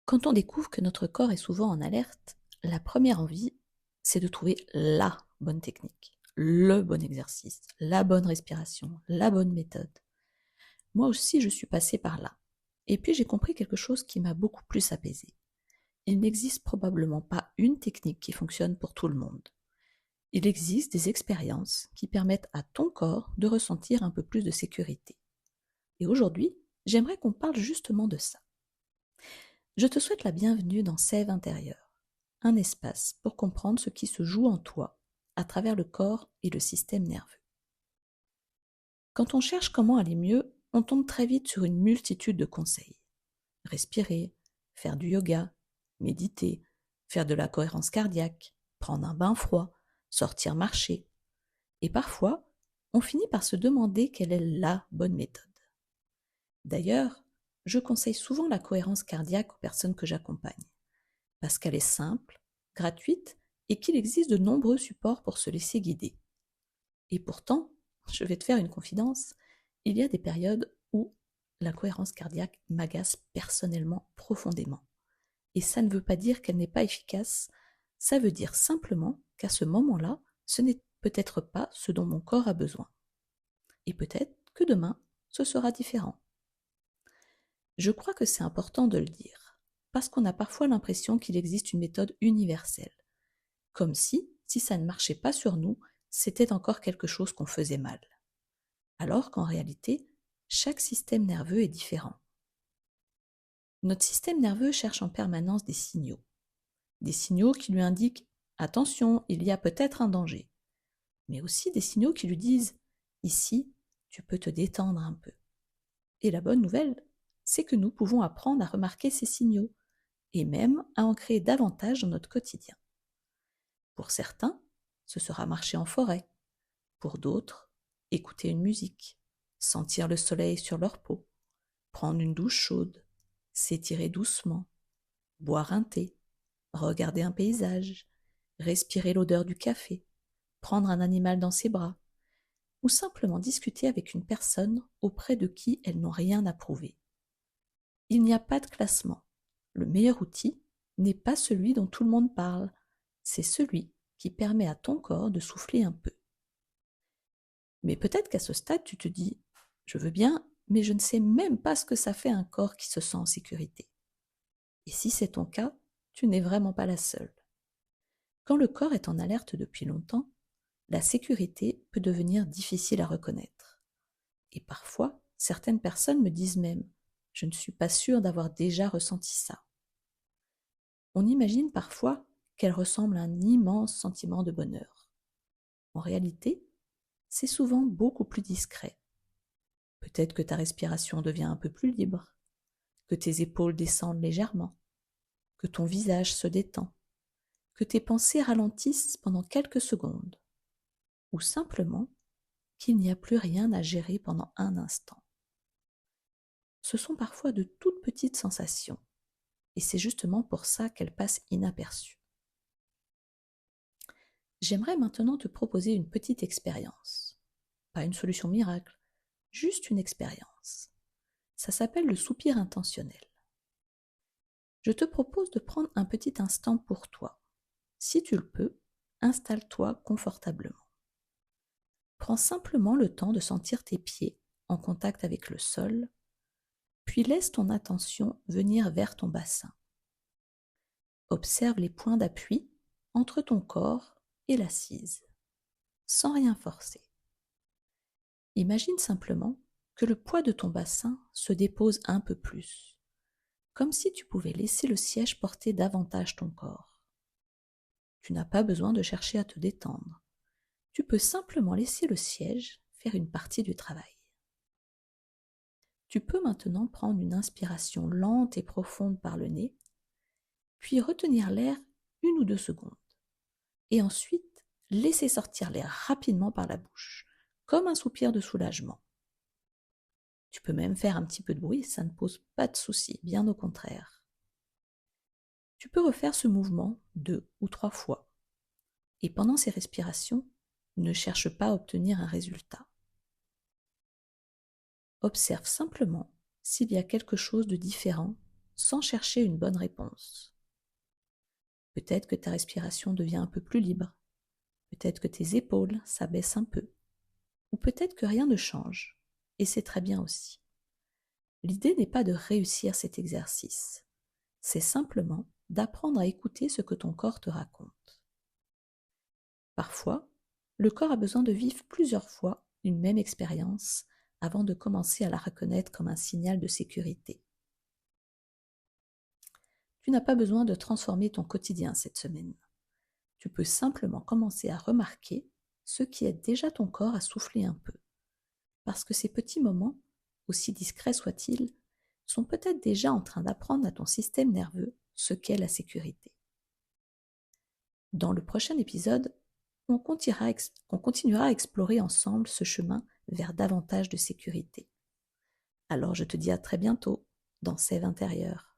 Quand on découvre que notre corps est souvent en alerte, la première envie, c'est de trouver la bonne technique, le bon exercice, la bonne respiration, la bonne méthode. Moi aussi, je suis passée par là. Et puis j'ai compris quelque chose qui m'a beaucoup plus apaisée. Il n'existe probablement pas une technique qui fonctionne pour tout le monde. Il existe des expériences qui permettent à ton corps de ressentir un peu plus de sécurité. Et aujourd'hui, j'aimerais qu'on parle justement de ça. Je te souhaite la bienvenue dans Sève intérieure, un espace pour comprendre ce qui se joue en toi à travers le corps et le système nerveux. Quand on cherche comment aller mieux, on tombe très vite sur une multitude de conseils. Respirer, faire du yoga, méditer, faire de la cohérence cardiaque, prendre un bain froid, sortir marcher. Et parfois, on finit par se demander quelle est la bonne méthode. D'ailleurs, je conseille souvent la cohérence cardiaque aux personnes que j'accompagne, parce qu'elle est simple, gratuite et qu'il existe de nombreux supports pour se laisser guider. Et pourtant, je vais te faire une confidence, il y a des périodes où la cohérence cardiaque m'agace personnellement profondément. Et ça ne veut pas dire qu'elle n'est pas efficace, ça veut dire simplement qu'à ce moment-là, ce n'est peut-être pas ce dont mon corps a besoin. Et peut-être que demain, ce sera différent. Je crois que c'est important de le dire, parce qu'on a parfois l'impression qu'il existe une méthode universelle, comme si ça ne marchait pas sur nous, c'était encore quelque chose qu'on faisait mal. Alors qu'en réalité, chaque système nerveux est différent. Notre système nerveux cherche en permanence des signaux qui lui indiquent « attention, il y a peut-être un danger », mais aussi des signaux qui lui disent « ici, tu peux te détendre un peu ». Et la bonne nouvelle, c'est que nous pouvons apprendre à remarquer ces signaux et même à en créer davantage dans notre quotidien. Pour certains, ce sera marcher en forêt. Pour d'autres, écouter une musique, sentir le soleil sur leur peau, prendre une douche chaude, s'étirer doucement, boire un thé, regarder un paysage, respirer l'odeur du café, prendre un animal dans ses bras, ou simplement discuter avec une personne auprès de qui elles n'ont rien à prouver. Il n'y a pas de classement. Le meilleur outil n'est pas celui dont tout le monde parle, c'est celui qui permet à ton corps de souffler un peu. Mais peut-être qu'à ce stade, tu te dis « je veux bien, mais je ne sais même pas ce que ça fait un corps qui se sent en sécurité ». Et si c'est ton cas, tu n'es vraiment pas la seule. Quand le corps est en alerte depuis longtemps, la sécurité peut devenir difficile à reconnaître. Et parfois, certaines personnes me disent même « je ne suis pas sûre d'avoir déjà ressenti ça ». On imagine parfois qu'elle ressemble à un immense sentiment de bonheur. En réalité, c'est souvent beaucoup plus discret. Peut-être que ta respiration devient un peu plus libre, que tes épaules descendent légèrement, que ton visage se détend, que tes pensées ralentissent pendant quelques secondes, ou simplement qu'il n'y a plus rien à gérer pendant un instant. Ce sont parfois de toutes petites sensations, et c'est justement pour ça qu'elles passent inaperçues. J'aimerais maintenant te proposer une petite expérience. Pas une solution miracle, juste une expérience. Ça s'appelle le soupir intentionnel. Je te propose de prendre un petit instant pour toi. Si tu le peux, installe-toi confortablement. Prends simplement le temps de sentir tes pieds en contact avec le sol, puis laisse ton attention venir vers ton bassin. Observe les points d'appui entre ton corps et l'assise, sans rien forcer. Imagine simplement que le poids de ton bassin se dépose un peu plus, comme si tu pouvais laisser le siège porter davantage ton corps. Tu n'as pas besoin de chercher à te détendre. Tu peux simplement laisser le siège faire une partie du travail. Tu peux maintenant prendre une inspiration lente et profonde par le nez, puis retenir l'air 1 ou 2 secondes, et ensuite laisser sortir l'air rapidement par la bouche, comme un soupir de soulagement. Tu peux même faire un petit peu de bruit, ça ne pose pas de souci, bien au contraire. Tu peux refaire ce mouvement 2 ou 3 fois, et pendant ces respirations, ne cherche pas à obtenir un résultat. Observe simplement s'il y a quelque chose de différent sans chercher une bonne réponse. Peut-être que ta respiration devient un peu plus libre, peut-être que tes épaules s'abaissent un peu, ou peut-être que rien ne change, et c'est très bien aussi. L'idée n'est pas de réussir cet exercice, c'est simplement d'apprendre à écouter ce que ton corps te raconte. Parfois, le corps a besoin de vivre plusieurs fois une même expérience avant de commencer à la reconnaître comme un signal de sécurité. Tu n'as pas besoin de transformer ton quotidien cette semaine. Tu peux simplement commencer à remarquer ce qui aide déjà ton corps à souffler un peu. Parce que ces petits moments, aussi discrets soient-ils, sont peut-être déjà en train d'apprendre à ton système nerveux ce qu'est la sécurité. Dans le prochain épisode, on continuera à explorer ensemble ce chemin vers davantage de sécurité. Alors je te dis à très bientôt dans Sève intérieure.